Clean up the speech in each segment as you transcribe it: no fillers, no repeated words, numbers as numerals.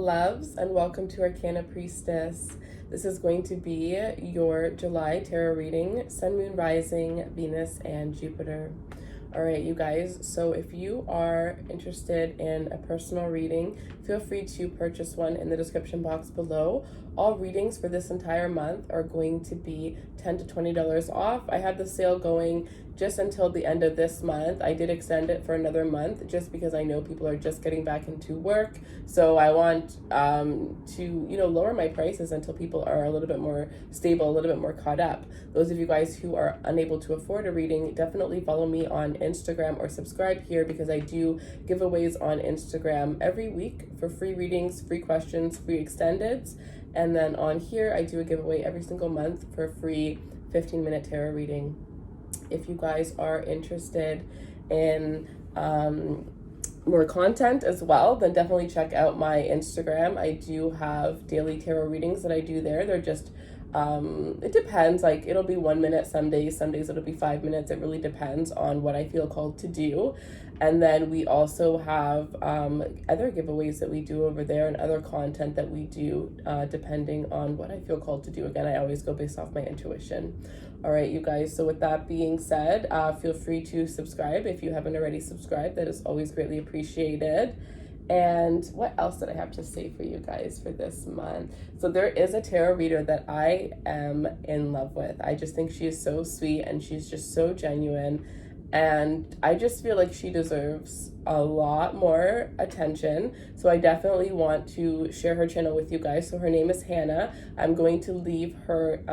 loves, and welcome to Arcana Priestess. This is going to be your July tarot reading, Sun, Moon, Rising, Venus, and Jupiter. All right, you guys, so if you are interested in a personal reading, feel free to purchase one in the description box below. All readings for this entire month are going to be $10 to $20 off. I had the sale going just until the end of this month. I did extend it for another month just because I know people are just getting back into work. So I want to, lower my prices until people are a little bit more stable, a little bit more caught up. Those of you guys who are unable to afford a reading, definitely follow me on Instagram or subscribe here because I do giveaways on Instagram every week for free readings, free questions, free extendeds. And then on here, I do a giveaway every single month for a free 15-minute tarot reading. If you guys are interested in more content as well, then definitely check out my Instagram. I do have daily tarot readings that I do there. They're just, it depends. Like, it'll be 1 minute some days it'll be 5 minutes. It really depends on what I feel called to do. And then we also have other giveaways that we do over there and other content that we do depending on what I feel called to do. Again, I always go based off my intuition. All right, you guys, so with that being said, feel free to subscribe if you haven't already subscribed. That is always greatly appreciated. And what else did I have to say for you guys for this month? So there is a tarot reader that I am in love with. I just think she is so sweet and she's just so genuine. And I just feel like she deserves a lot more attention. So I definitely want to share her channel with you guys. So her name is Hannah. I'm going to leave her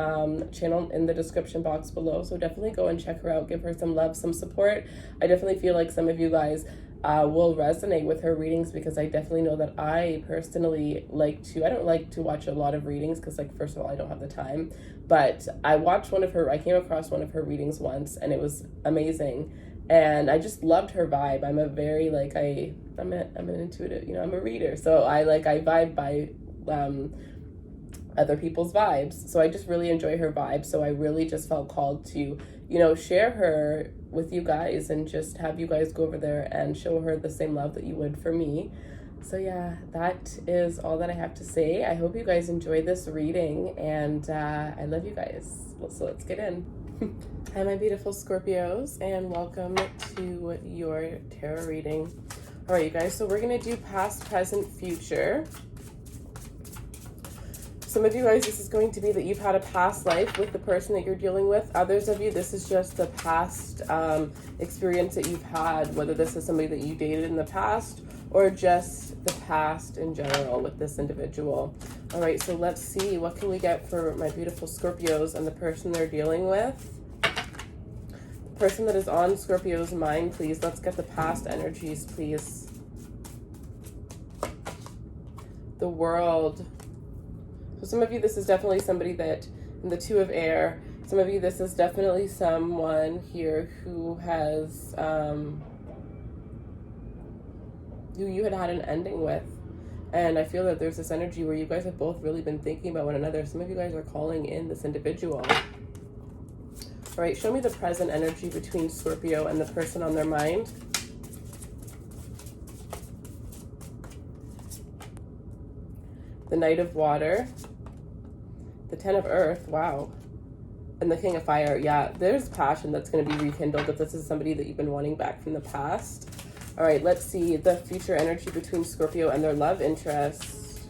channel in the description box below. So definitely go and check her out. Give her some love, some support. I definitely feel like some of you guys will resonate with her readings because I definitely know that I personally I don't like to watch a lot of readings because, like, first of all, I don't have the time, but I came across one of her readings once and it was amazing. And I just loved her vibe. I'm a very, I'm an intuitive, I'm a reader. So I vibe by other people's vibes. So I just really enjoy her vibe. So I really just felt called to, share her with you guys and just have you guys go over there and show her the same love that you would for me. So yeah, that is all that I have to say. I hope you guys enjoyed this reading and I love you guys. So let's get in. Hi, my beautiful Scorpios, and welcome to your tarot reading. All right, you guys, so we're going to do past, present, future. Some of you guys, this is going to be that you've had a past life with the person that you're dealing with. Others of you, this is just the past experience that you've had, whether this is somebody that you dated in the past or just the past in general with this individual. All right, so let's see. What can we get for my beautiful Scorpios and the person they're dealing with? The person that is on Scorpio's mind, please. Let's get the past energies, please. The World. So some of you, this is definitely somebody that, in the Two of Air, some of you, this is definitely someone here who has, who you had an ending with. And I feel that there's this energy where you guys have both really been thinking about one another. Some of you guys are calling in this individual. All right, show me the present energy between Scorpio and the person on their mind. The Knight of Water, the Ten of Earth, wow, and the King of Fire. Yeah, there's passion that's going to be rekindled if this is somebody that you've been wanting back from the past. All right, let's see the future energy between Scorpio and their love interest.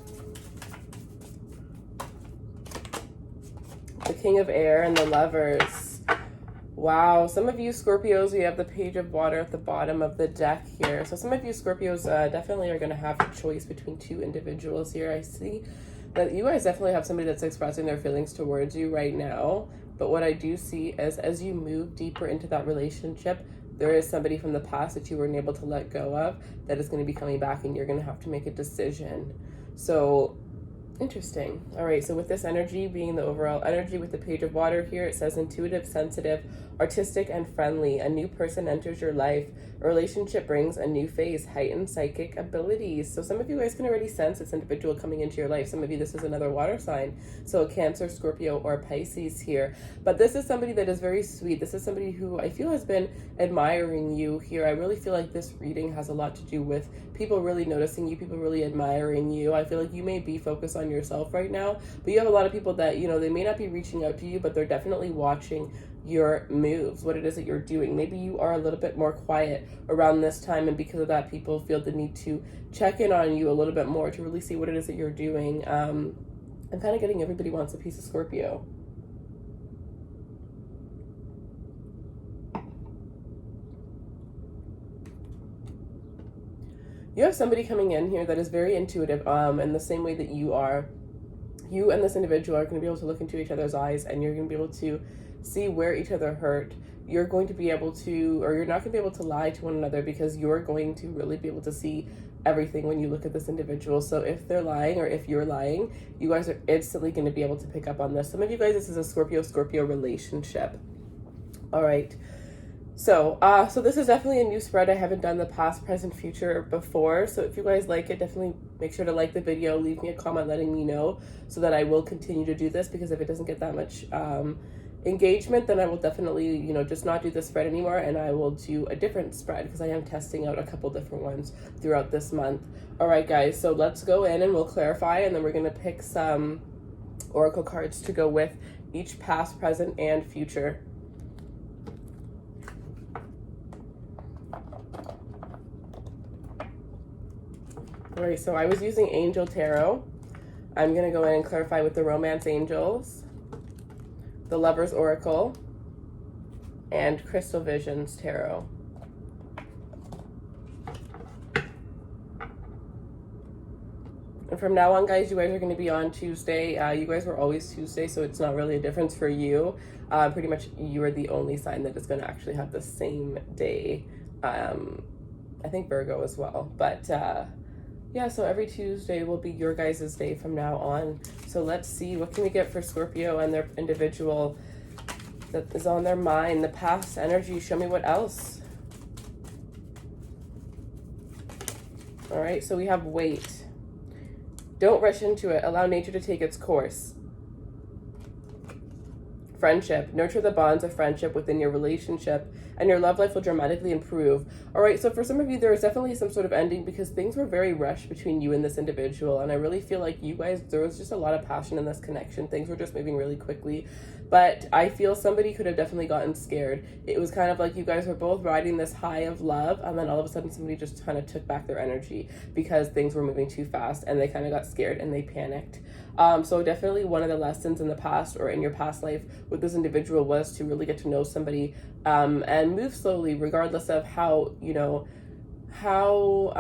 The King of Air and the Lovers. Wow, some of you Scorpios, we have the Page of Water at the bottom of the deck here. So some of you Scorpios definitely are going to have a choice between two individuals here. I see that you guys definitely have somebody that's expressing their feelings towards you right now. But what I do see is as you move deeper into that relationship, there is somebody from the past that you weren't able to let go of that is going to be coming back and you're going to have to make a decision. So Interesting. All right, so with this energy being the overall energy with the Page of Water here, it says intuitive, sensitive, artistic, and friendly. A new person enters your life. A relationship brings a new phase, heightened psychic abilities. So some of you guys can already sense this individual coming into your life. Some of you, this is another water sign. So a Cancer, Scorpio, or Pisces here. But this is somebody that is very sweet. This is somebody who I feel has been admiring you here. I really feel like this reading has a lot to do with people really noticing you, people really admiring you. I feel like you may be focused on yourself right now, but you have a lot of people that, you know, they may not be reaching out to you, but they're definitely watching your moves, what it is that you're doing. Maybe you are a little bit more quiet around this time, and because of that, people feel the need to check in on you a little bit more to really see what it is that you're doing. I'm kind of getting everybody wants a piece of Scorpio. You have somebody coming in here that is very intuitive, in the same way that you are. You and this individual are going to be able to look into each other's eyes, and you're going to be able to see where each other hurt. You're going to be able to, or you're not going to be able to lie to one another, because you're going to really be able to see everything when you look at this individual. So if they're lying or if you're lying, you guys are instantly going to be able to pick up on this. Some of you guys, this is a Scorpio relationship. All right. So this is definitely a new spread. I haven't done the past, present, future before. So if you guys like it, definitely make sure to like the video, leave me a comment letting me know, so that I will continue to do this, because if it doesn't get that much engagement, then I will definitely, you know, just not do this spread anymore, and I will do a different spread, because I am testing out a couple different ones throughout this month. All right, guys, so let's go in and we'll clarify, and then we're going to pick some oracle cards to go with each past, present, and future. All right, so I was using Angel Tarot. I'm going to go in and clarify with the Romance Angels, the Lover's Oracle, and Crystal Visions Tarot. And from now on, guys, you guys are going to be on Tuesday. You guys were always Tuesday, so it's not really a difference for you. Pretty much you are the only sign that is going to actually have the same day. I think Virgo as well. But yeah, so every Tuesday will be your guys' day from now on. So let's see, what can we get for Scorpio and their individual that is on their mind? The past energy, show me what else. All right, so we have wait. Don't rush into it. Allow nature to take its course. Friendship. Nurture the bonds of friendship within your relationship, and your love life will dramatically improve. All right, so for some of you, there is definitely some sort of ending, because things were very rushed between you and this individual, and I really feel like you guys, there was just a lot of passion in this connection. Things were just moving really quickly, but I feel somebody could have definitely gotten scared. It was kind of like you guys were both riding this high of love, and then all of a sudden somebody just kind of took back their energy because things were moving too fast, and they kind of got scared and they panicked. So definitely one of the lessons in the past, or in your past life with this individual, was to really get to know somebody and move slowly, regardless of how, you know, how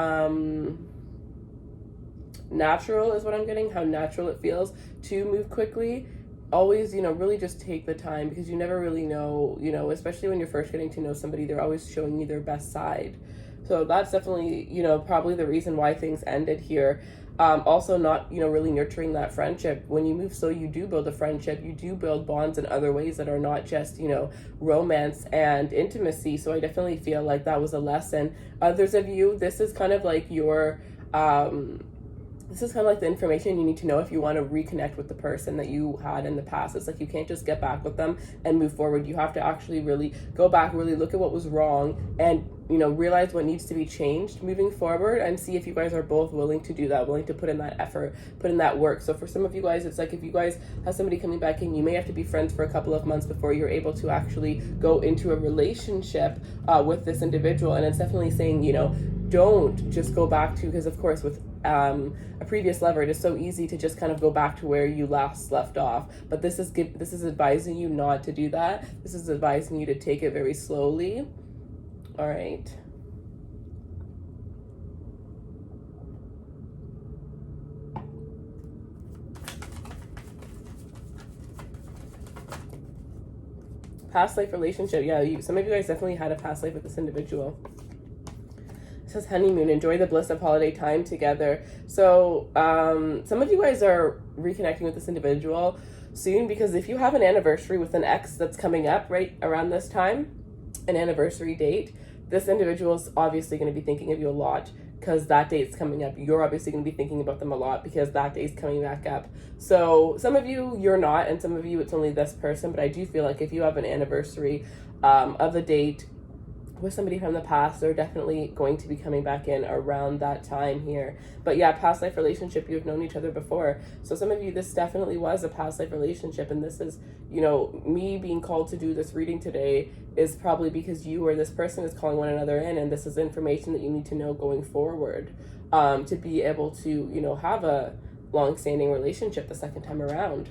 natural is what I'm getting, how natural it feels to move quickly. Always, you know, really just take the time, because you never really know, you know, especially when you're first getting to know somebody, they're always showing you their best side. So that's definitely, you know, probably the reason why things ended here. Also not, you know, really nurturing that friendship. When you move slow, you do build a friendship, you do build bonds in other ways that are not just, you know, romance and intimacy. So I definitely feel like that was a lesson. Others of you, this is kind of like your, this is kind of like the information you need to know if you want to reconnect with the person that you had in the past. It's like you can't just get back with them and move forward. You have to actually really go back, really look at what was wrong, and, you know, realize what needs to be changed moving forward, and see if you guys are both willing to do that, willing to put in that effort, put in that work. So for some of you guys, it's like if you guys have somebody coming back in, you may have to be friends for a couple of months before you're able to actually go into a relationship with this individual. And it's definitely saying, you know, don't just go back to, because of course with a previous lover, it is so easy to just kind of go back to where you last left off. But this is advising you not to do that. This is advising you to take it very slowly. All right. Past life relationship. Yeah, some of you guys definitely had a past life with this individual. It says honeymoon, enjoy the bliss of holiday time together. So some of you guys are reconnecting with this individual soon, because if you have an anniversary with an ex that's coming up right around this time, an anniversary date, this individual is obviously going to be thinking of you a lot, because that date's coming up. You're obviously going to be thinking about them a lot because that date's coming back up. So some of you, you're not, and some of you, it's only this person. But I do feel like if you have an anniversary of the date with somebody from the past, they're definitely going to be coming back in around that time here. But yeah, past life relationship, you've known each other before. So some of you, this definitely was a past life relationship. And this is, you know, me being called to do this reading today is probably because you or this person is calling one another in. And this is information that you need to know going forward to be able to, you know, have a long-standing relationship the second time around.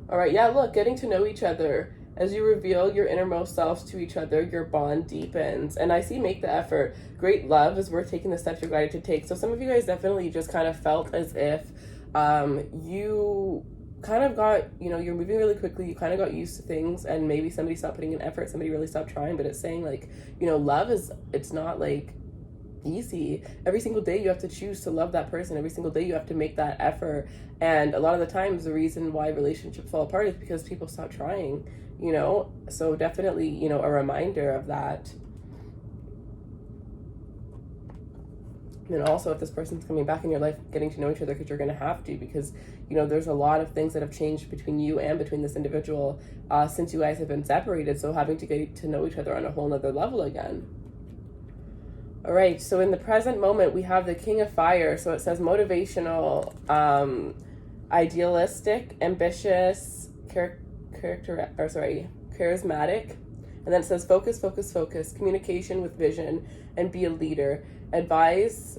All right, yeah, look, getting to know each other. As you reveal your innermost selves to each other, your bond deepens. And I see make the effort. Great love is worth taking the steps you're guided to take. So some of you guys definitely just kind of felt as if you kind of got, you know, you're moving really quickly. You kind of got used to things, and maybe somebody stopped putting in effort. Somebody really stopped trying. But it's saying, like, you know, love is, it's not like easy. Every single day you have to choose to love that person. Every single day you have to make that effort. And a lot of the times the reason why relationships fall apart is because people stop trying, you know. So definitely, you know, a reminder of that. And also, if this person's coming back in your life, getting to know each other, because you're going to have to, because, you know, there's a lot of things that have changed between you and between this individual since you guys have been separated. So having to get to know each other on a whole nother level again. All right, so in the present moment, we have the King of Fire. So it says motivational, idealistic, ambitious, charismatic. And then it says focus, focus, focus, communication with vision, and be a leader. Advice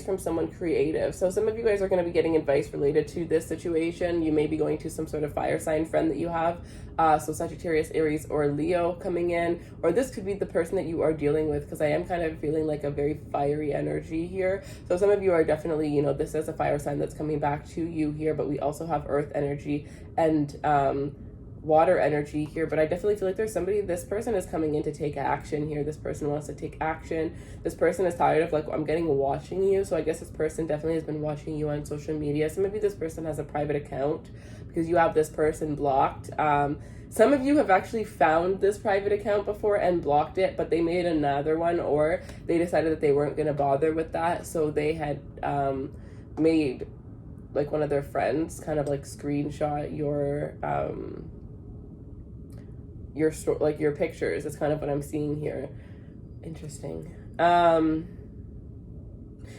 from someone creative. So some of you guys are going to be getting advice related to this situation. You may be going to some sort of fire sign friend that you have. So Sagittarius, Aries, or Leo coming in. Or this could be the person that you are dealing with, because I am kind of feeling like a very fiery energy here. So some of you are definitely, you know, this is a fire sign that's coming back to you here. But we also have earth energy and water energy here. But I definitely feel like there's somebody, this person is coming in to take action here. This person wants to take action. This person is tired of, like, I'm getting watching you. So I guess this person definitely has been watching you on social media. So maybe this person has a private account because you have this person blocked. Some of you have actually found this private account before and blocked it, but they made another one, or they decided that they weren't going to bother with that. So they had made, like, one of their friends kind of like screenshot your pictures. That's kind of what I'm seeing here. Interesting.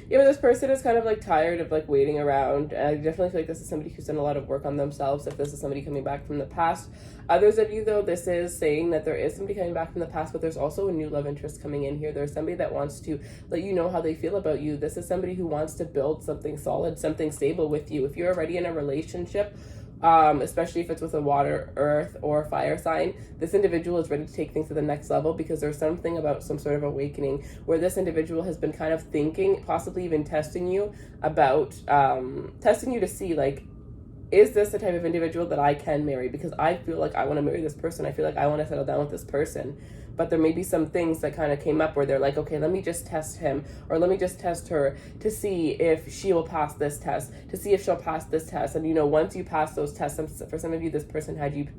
Yeah, but this person is kind of like tired of like waiting around. I definitely feel like this is somebody who's done a lot of work on themselves, if this is somebody coming back from the past. Others of you, though, this is saying that there is somebody coming back from the past, but there's also a new love interest coming in here. There's somebody that wants to let you know how they feel about you. This is somebody who wants to build something solid, something stable with you. If you're already in a relationship, especially if it's with a water, earth, or fire sign, this individual is ready to take things to the next level, because there's something about some sort of awakening where this individual has been kind of thinking, possibly even testing you about, testing you to see, like, is this the type of individual that I can marry? Because I feel like I want to marry this person. I feel like I want to settle down with this person. But there may be some things that kind of came up where they're like, okay, let me just test him, or let me just test her to see if she will pass this test, to see if she'll pass this test. And, you know, once you pass those tests, for some of you, this person had you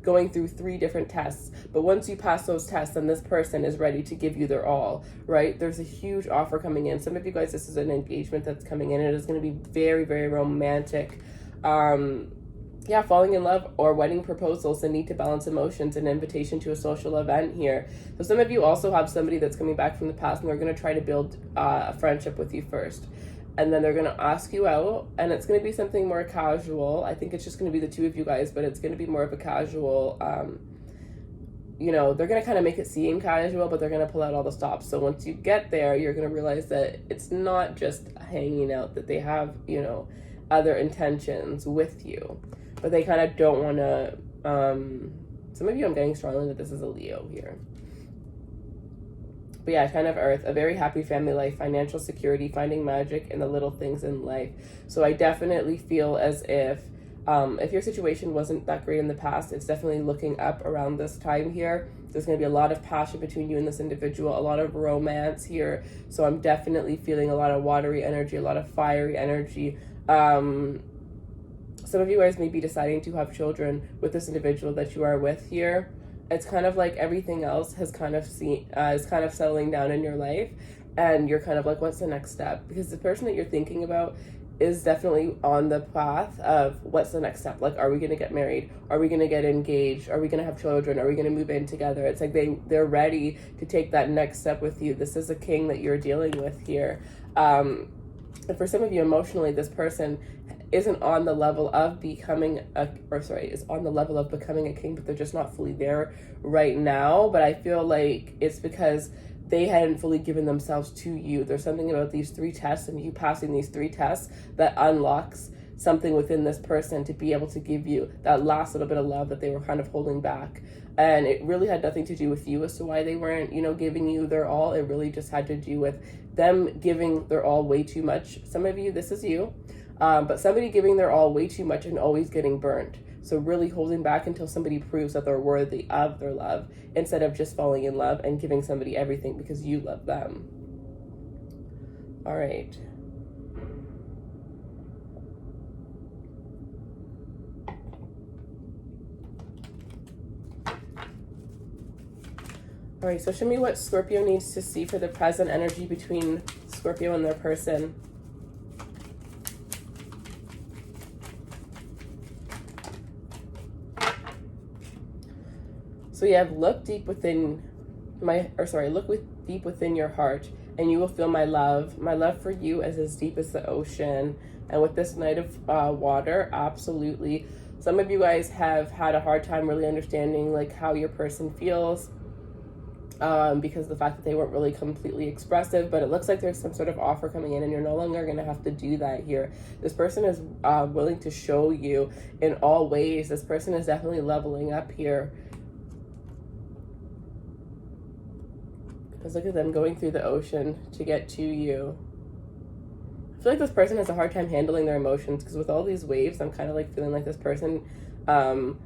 going through 3 different tests. But once you pass those tests, then this person is ready to give you their all, right? There's a huge offer coming in. Some of you guys, this is an engagement that's coming in. It is going to be very, very romantic. Yeah, falling in love or wedding proposals, the need to balance emotions, an invitation to a social event here. So some of you also have somebody that's coming back from the past, and they're going to try to build a friendship with you first. And then they're going to ask you out, and it's going to be something more casual. I think it's just going to be the 2 of you guys, but it's going to be more of a casual, you know, they're going to kind of make it seem casual, but they're going to pull out all the stops. So once you get there, you're going to realize that it's not just hanging out, that they have, you know, other intentions with you. But they kind of don't want to, some of you, I'm getting strongly that this is a Leo here. But yeah, 10 of Earth, a very happy family life, financial security, finding magic in the little things in life. So I definitely feel as if your situation wasn't that great in the past, it's definitely looking up around this time here. There's going to be a lot of passion between you and this individual, a lot of romance here. So I'm definitely feeling a lot of watery energy, a lot of fiery energy. Some of you guys may be deciding to have children with this individual that you are with here. It's kind of like everything else has kind of is kind of settling down in your life, and you're kind of like, what's the next step? Because the person that you're thinking about is definitely on the path of what's the next step. Like, are we going to get married? Are we going to get engaged? Are we going to have children? Are we going to move in together? It's like they're ready to take that next step with you. This is a king that you're dealing with here. And for some of you, emotionally, this person isn't on the level of becoming is on the level of becoming a king, but they're just not fully there right now. But I feel like it's because they hadn't fully given themselves to you. There's something about these 3 tests and you passing these 3 tests that unlocks something within this person to be able to give you that last little bit of love that they were kind of holding back. And it really had nothing to do with you as to why they weren't, giving you their all. It really just had to do with them giving their all way too much. Some of you, this is you. But somebody giving their all way too much and always getting burnt. So really holding back until somebody proves that they're worthy of their love, instead of just falling in love and giving somebody everything because you love them. All right. All right, so show me what Scorpio needs to see for the present energy between Scorpio and their person. So you have look deep within deep within your heart, and you will feel my love. My love for you is as deep as the ocean. And with this Knight of Water, absolutely. Some of you guys have had a hard time really understanding like how your person feels, because of the fact that they weren't really completely expressive, but it looks like there's some sort of offer coming in and you're no longer going to have to do that here. This person is willing to show you in all ways. This person is definitely leveling up here. Because look at them going through the ocean to get to you. I feel like this person has a hard time handling their emotions, because with all these waves, I'm kind of like feeling like this person, I'm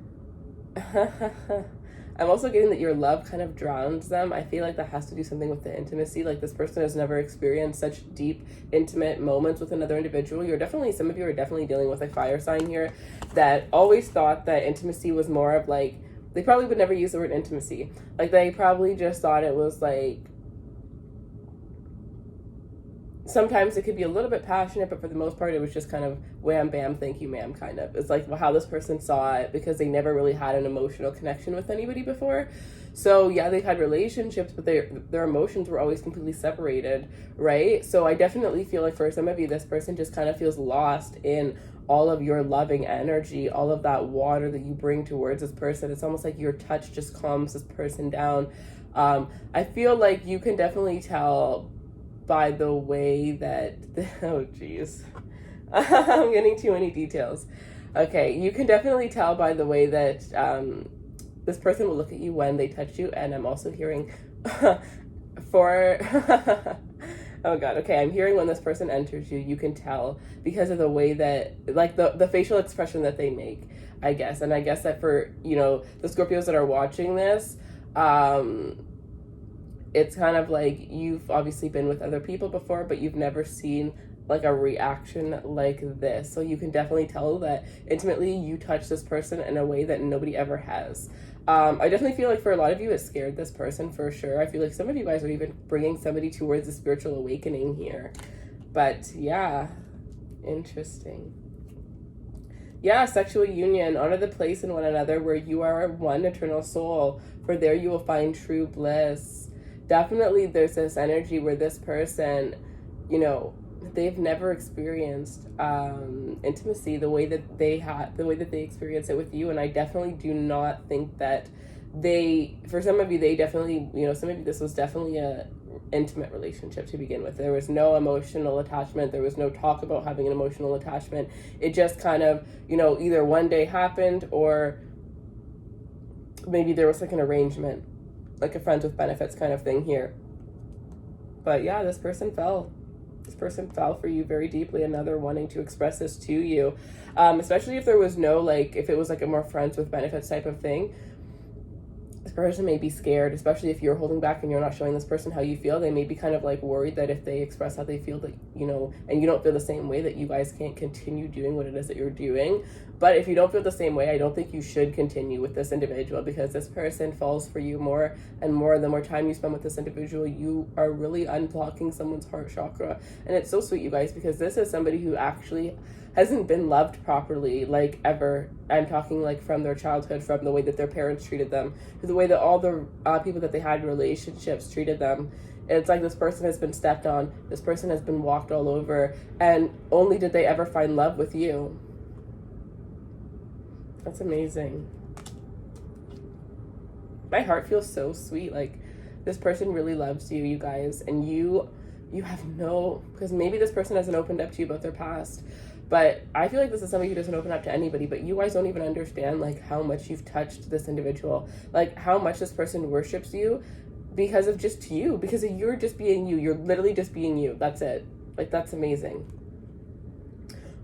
also getting that your love kind of drowns them. I feel like that has to do something with the intimacy. Like this person has never experienced such deep, intimate moments with another individual. Some of you are definitely dealing with a fire sign here that always thought that intimacy was more of like, they probably would never use the word intimacy. Like they probably just thought it was like, sometimes it could be a little bit passionate, but for the most part, it was just kind of wham, bam, thank you, ma'am, kind of. It's like how this person saw it, because they never really had an emotional connection with anybody before. So yeah, they've had relationships, but their emotions were always completely separated, right? So I definitely feel like for some of you, this person just kind of feels lost in all of your loving energy, all of that water that you bring towards this person. It's almost like your touch just calms this person down. I feel like you can definitely tell by the way that, oh geez, I'm getting too many details. Okay, you can definitely tell by the way that this person will look at you when they touch you. And I'm also hearing for oh god, okay, I'm hearing when this person enters you, you can tell because of the way that, like the facial expression that they make, I guess. And I guess that for, the Scorpios that are watching this, it's kind of like you've obviously been with other people before, but you've never seen like a reaction like this. So you can definitely tell that intimately you touch this person in a way that nobody ever has. I definitely feel like for a lot of you, it scared this person for sure. I feel like some of you guys are even bringing somebody towards a spiritual awakening here. But yeah, interesting. Yeah, sexual union. Honor the place in one another where you are one eternal soul, for there you will find true bliss. Definitely there's this energy where this person, they've never experienced intimacy the way that they experience it with you. And I definitely do not think that for some of you, they definitely, some of you, this was definitely a intimate relationship to begin with. There was no emotional attachment. There was no talk about having an emotional attachment. It just kind of, either one day happened, or maybe there was like an arrangement, like a friends with benefits kind of thing here. But yeah, this person fell for you very deeply, another wanting to express this to you, especially if there was no, like, if it was like a more friends with benefits type of thing. This person may be scared, especially if you're holding back and you're not showing this person how you feel. They may be kind of like worried that if they express how they feel, that, you know, and you don't feel the same way, that you guys can't continue doing what it is that you're doing. But if you don't feel the same way, I don't think you should continue with this individual, because this person falls for you more and more. The more time you spend with this individual, you are really unblocking someone's heart chakra. And it's so sweet, you guys, because this is somebody who actually hasn't been loved properly, like, ever. I'm talking like from their childhood, from the way that their parents treated them, to the way that all the people that they had in relationships treated them. It's like this person has been stepped on, this person has been walked all over, and only did they ever find love with you. That's amazing. My heart feels so sweet. Like, this person really loves you, you guys, and you have no, because maybe this person hasn't opened up to you about their past, but I feel like this is somebody who doesn't open up to anybody. But you guys don't even understand, like, how much you've touched this individual, like how much this person worships you because of just you, because of you're just being you. You're literally just being you. That's it. Like, that's amazing.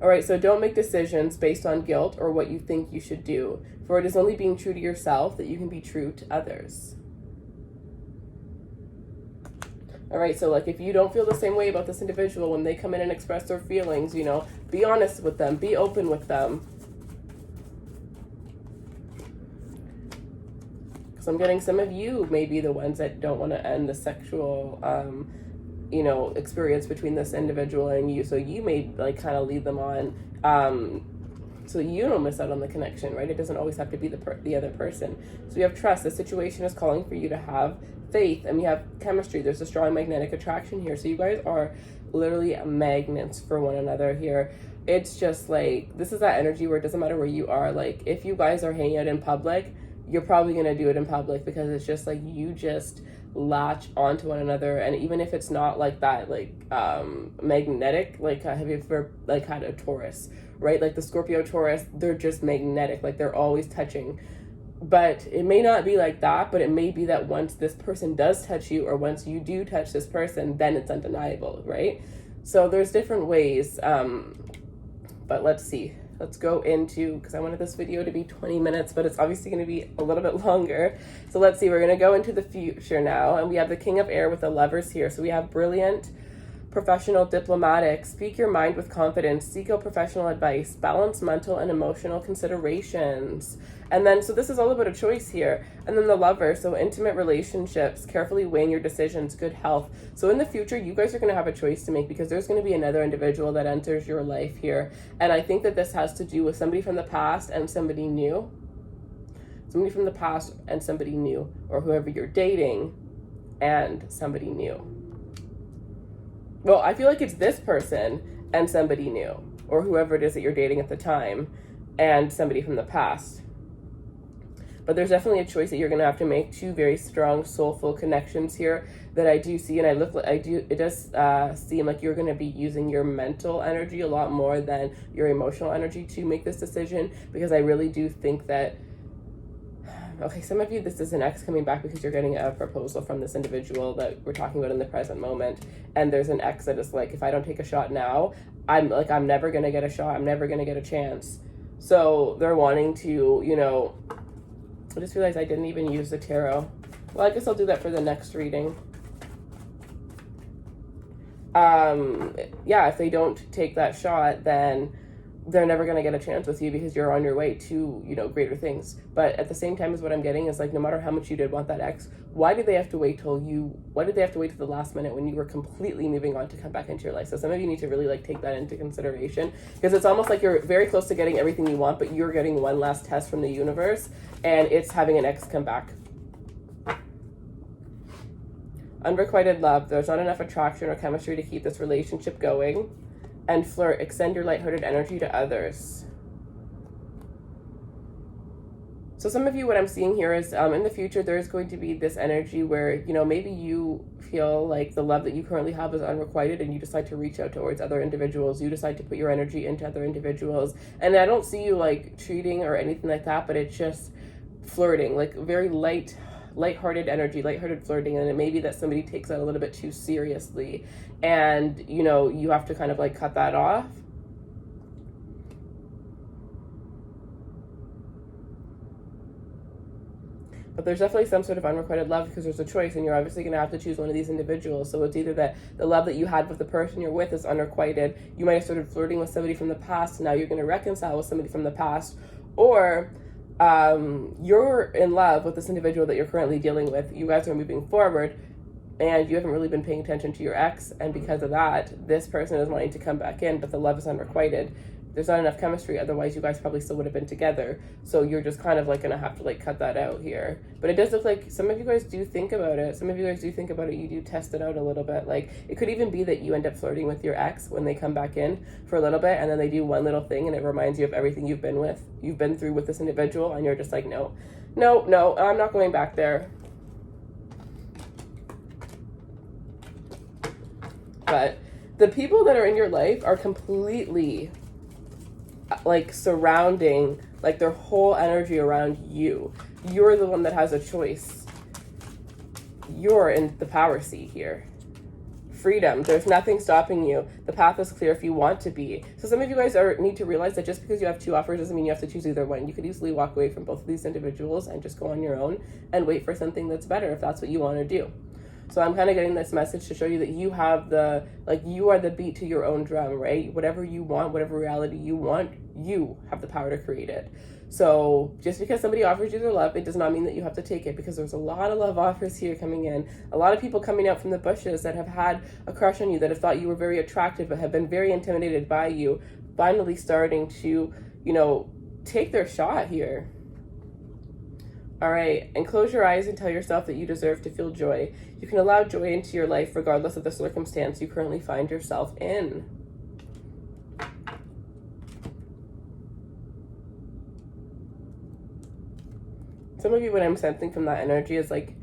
All right, so don't make decisions based on guilt or what you think you should do, for it is only being true to yourself that you can be true to others. All right, so like, if you don't feel the same way about this individual when they come in and express their feelings, you know, be honest with them, be open with them. Because I'm getting some of you may be the ones that don't want to end the sexual, you know, experience between this individual and you. So you may like kind of lead them on, so you don't miss out on the connection, right? It doesn't always have to be the other person. So you have trust. The situation is calling for you to have faith, and we have chemistry. There's a strong magnetic attraction here. So you guys are literally magnets for one another here. It's just like, this is that energy where it doesn't matter where you are. Like, if you guys are hanging out in public, you're probably going to do it in public, because it's just like, you just latch onto one another. And even if it's not like that, like magnetic, like have you ever like had a Taurus, right? Like the Scorpio Taurus, they're just magnetic, like they're always touching. But it may not be like that, but it may be that once this person does touch you, or once you do touch this person, then it's undeniable, right? So there's different ways, but let's see. Let's go into, because I wanted this video to be 20 minutes, but it's obviously going to be a little bit longer. So let's see, we're going to go into the future now, and we have the King of Air with the Lovers here. So we have brilliant, professional, diplomatic, speak your mind with confidence, seek out professional advice, balance mental and emotional considerations. And then, so this is all about a choice here. And then the Lover, so intimate relationships, carefully weighing your decisions, good health. So in the future, you guys are going to have a choice to make, because there's going to be another individual that enters your life here. And I think that this has to do with somebody from the past and somebody new. Somebody from the past and somebody new, or whoever you're dating and somebody new. Well, I feel like it's this person and somebody new, or whoever it is that you're dating at the time and somebody from the past. But there's definitely a choice that you're going to have to make. Two very strong, soulful connections here that I do see, and it does seem like you're going to be using your mental energy a lot more than your emotional energy to make this decision, because I really do think that, okay, some of you, this is an ex coming back because you're getting a proposal from this individual that we're talking about in the present moment. And there's an ex that is like, if I don't take a shot now, I'm never going to get a shot. I'm never going to get a chance. So they're wanting to, you know, I just realized I didn't even use the tarot. Well, I guess I'll do that for the next reading. Yeah, if they don't take that shot, then they're never going to get a chance with you, because you're on your way to, you know, greater things. But at the same time, is what I'm getting is like, no matter how much you did want that ex, why did they have to wait till the last minute when you were completely moving on to come back into your life? So some of you need to really like take that into consideration, because it's almost like you're very close to getting everything you want, but you're getting one last test from the universe, and it's having an ex come back. Unrequited love. There's not enough attraction or chemistry to keep this relationship going. And flirt, extend your lighthearted energy to others. So some of you, what I'm seeing here is in the future, there's going to be this energy where, you know, maybe you feel like the love that you currently have is unrequited, and you decide to reach out towards other individuals. You decide to put your energy into other individuals. And I don't see you like treating or anything like that, but it's just flirting, like very lighthearted energy, lighthearted flirting. And it may be that somebody takes that a little bit too seriously, and you know, you have to kind of like cut that off. But there's definitely some sort of unrequited love because there's a choice, and you're obviously going to have to choose one of these individuals. So it's either that the love that you had with the person you're with is unrequited. You might have started flirting with somebody from the past, and now you're going to reconcile with somebody from the past. Or you're in love with this individual that you're currently dealing with. You guys are moving forward, and you haven't really been paying attention to your ex. And because of that, this person is wanting to come back in, but the love is unrequited. There's not enough chemistry, otherwise you guys probably still would have been together. So you're just kind of like gonna have to like cut that out here. But it does look like some of you guys do think about it. Some of you guys do think about it. You do test it out a little bit. Like it could even be that you end up flirting with your ex when they come back in for a little bit, and then they do one little thing and it reminds you of everything you've been through with this individual, and you're just like, no, I'm not going back there. But the people that are in your life are completely like surrounding, like their whole energy around you. You're the one that has a choice. You're in the power seat here. Freedom. There's nothing stopping you. The path is clear if you want to be. So some of you guys need to realize that just because you have two offers doesn't mean you have to choose either one. You could easily walk away from both of these individuals and just go on your own and wait for something that's better if that's what you want to do. So I'm kind of getting this message to show you that you have you are the beat to your own drum, right? Whatever you want, whatever reality you want, you have the power to create it. So just because somebody offers you their love, it does not mean that you have to take it, because there's a lot of love offers here coming in. A lot of people coming out from the bushes that have had a crush on you, that have thought you were very attractive, but have been very intimidated by you, finally starting to, take their shot here. All right, and close your eyes and tell yourself that you deserve to feel joy. You can allow joy into your life regardless of the circumstance you currently find yourself in. Some of you, what I'm sensing from that energy is like,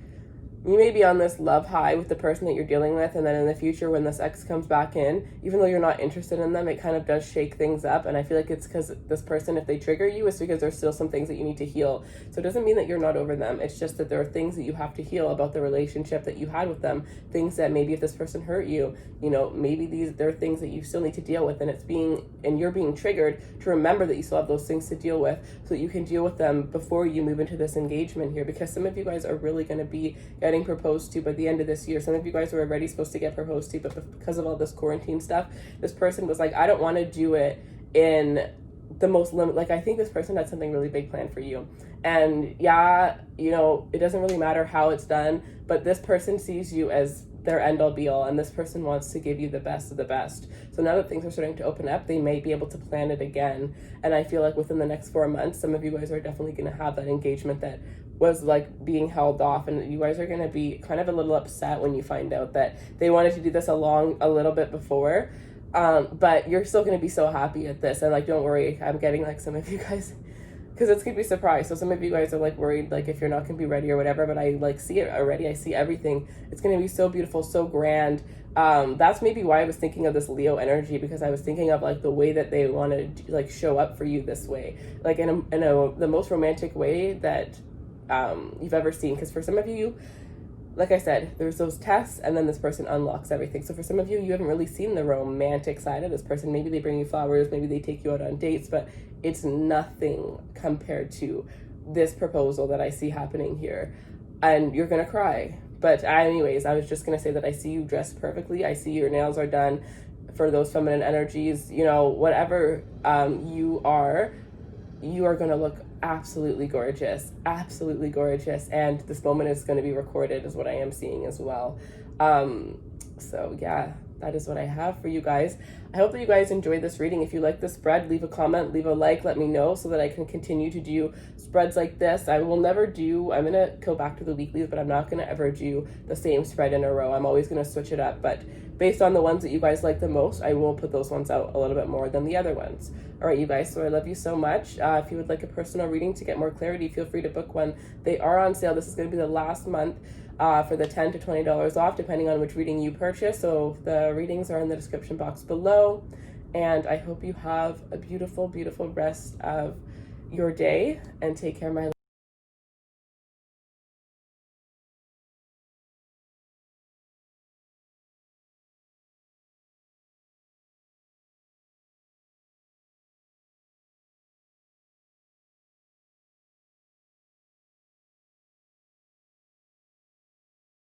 you may be on this love high with the person that you're dealing with, and then in the future when this ex comes back in, even though you're not interested in them, it kind of does shake things up. And I feel like it's because this person, if they trigger you, it's because there's still some things that you need to heal. So it doesn't mean that you're not over them. It's just that there are things that you have to heal about the relationship that you had with them. Things that maybe if this person hurt you, maybe there are things that you still need to deal with, and you're being triggered to remember that you still have those things to deal with, so that you can deal with them before you move into this engagement here. Because some of you guys are really going to be getting proposed to by the end of this year. Some of you guys were already supposed to get proposed to, but because of all this quarantine stuff, this person was like, I don't want to do it in the most I think this person had something really big planned for you. And yeah, it doesn't really matter how it's done, but this person sees you as their end all be all, and this person wants to give you the best of the best. So now that things are starting to open up, they may be able to plan it again. And I feel like within the next 4 months, some of you guys are definitely going to have that engagement that was like being held off, and you guys are going to be kind of a little upset when you find out that they wanted to do this a little bit before, but you're still going to be so happy at this. And like, don't worry, I'm getting like some of you guys, because it's going to be a surprise. So some of you guys are like worried, like if you're not going to be ready or whatever, but I like see it already. I see everything. It's going to be so beautiful, so grand. That's maybe why I was thinking of this Leo energy, because I was thinking of like the way that they want to like show up for you this way, like in the most romantic way that you've ever seen. Because for some of you, like I said, there's those tests, and then this person unlocks everything. So for some of you, you haven't really seen the romantic side of this person. Maybe they bring you flowers, maybe they take you out on dates, but it's nothing compared to this proposal that I see happening here. And you're gonna cry. But anyways, I was just gonna say that I see you dressed perfectly. I see your nails are done. For those feminine energies, whatever you are gonna look absolutely gorgeous, and this moment is going to be recorded, is what I am seeing as well. So yeah, that is what I have for you guys. I hope that you guys enjoyed this reading. If you like the spread, leave a comment, leave a like, let me know so that I can continue to do spreads like this. I'm going to go back to the weeklies, but I'm not going to ever do the same spread in a row. I'm always going to switch it up, but based on the ones that you guys like the most, I will put those ones out a little bit more than the other ones. All right, you guys, so I love you so much. If you would like a personal reading to get more clarity, feel free to book one. They are on sale. This is going to be the last month for the $10 to $20 off, depending on which reading you purchase. So the readings are in the description box below. And I hope you have a beautiful, beautiful rest of your day, and take care, my